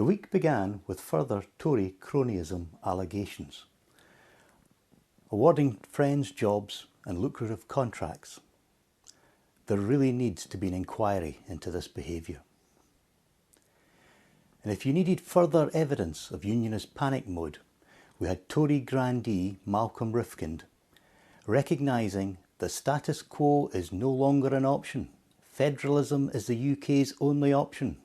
The week began with further Tory Cronyism allegations. Awarding friends jobs and lucrative contracts. There really needs to be an inquiry into this behaviour. And if you needed further evidence of Unionist panic mode, we had Tory grandee Malcolm Rifkind recognising the status quo is no longer an option. Federalism is the UK's only option.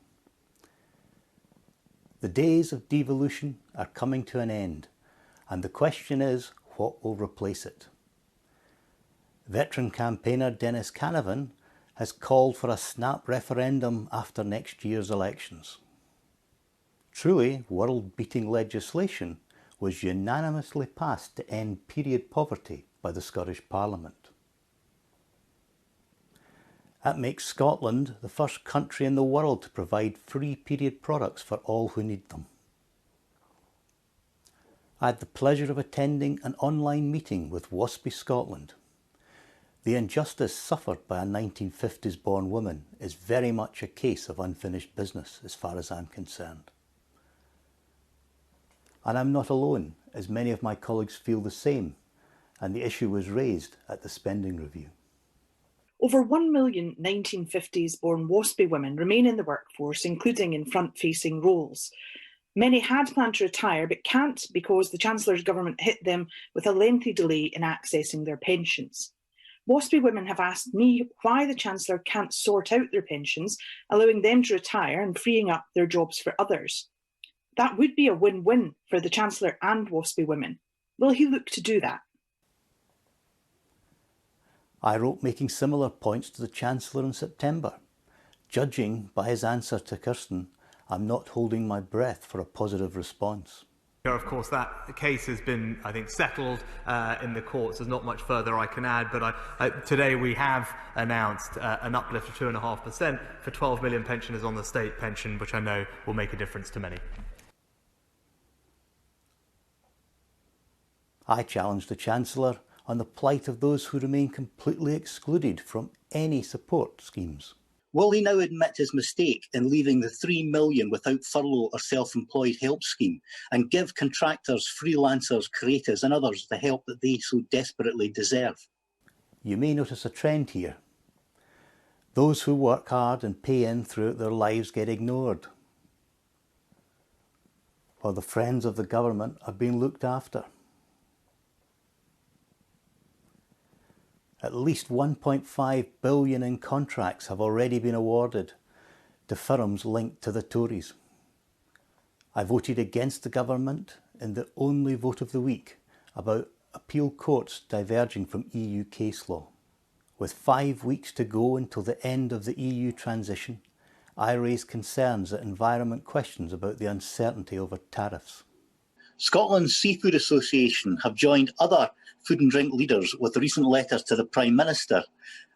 The days of devolution are coming to an end, and the question is, what will replace it? Veteran campaigner Dennis Canavan has called for a snap referendum after next year's elections. Truly world-beating legislation was unanimously passed to end period poverty by the Scottish Parliament. That makes Scotland the first country in the world to provide free period products for all who need them. I had the pleasure of attending an online meeting with WASPI Scotland. The injustice suffered by a 1950s born woman is very much a case of unfinished business as far as I'm concerned. And I'm not alone, as many of my colleagues feel the same, and the issue was raised at the spending review. Over 1 million 1950s-born WASPI women remain in the workforce, including in front-facing roles. Many had planned to retire but can't because the Chancellor's government hit them with a lengthy delay in accessing their pensions. WASPI women have asked me why the Chancellor can't sort out their pensions, allowing them to retire and freeing up their jobs for others. That would be a win-win for the Chancellor and WASPI women. Will he look to do that? I wrote making similar points to the Chancellor in September. Judging by his answer to Kirsten, I'm not holding my breath for a positive response. Of course, that case has been, I think, settled in the courts. There's not much further I can add, but today we have announced an uplift of 2.5% for 12 million pensioners on the state pension, which I know will make a difference to many. I challenged the Chancellor on the plight of those who remain completely excluded from any support schemes. Will he now admit his mistake in leaving the 3 million without furlough or self-employed help scheme and give contractors, freelancers, creatives and others the help that they so desperately deserve? You may notice a trend here. Those who work hard and pay in throughout their lives get ignored, while the friends of the government are being looked after. At least 1.5 billion in contracts have already been awarded to firms linked to the Tories. I voted against the government in the only vote of the week about appeal courts diverging from EU case law. With 5 weeks to go until the end of the EU transition, I raised concerns at Environment questions about the uncertainty over tariffs. Scotland's Seafood Association have joined other food and drink leaders with recent letters to the Prime Minister,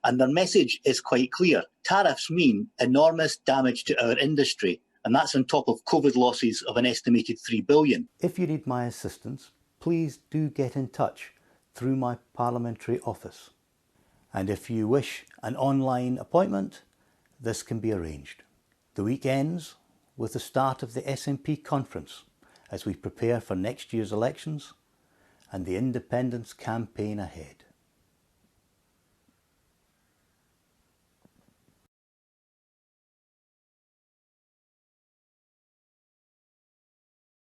and their message is quite clear. Tariffs mean enormous damage to our industry, and that's on top of COVID losses of an estimated 3 billion. If you need my assistance, please do get in touch through my parliamentary office. And if you wish an online appointment, this can be arranged. The week ends with the start of the SNP conference as we prepare for next year's elections and the independence campaign ahead.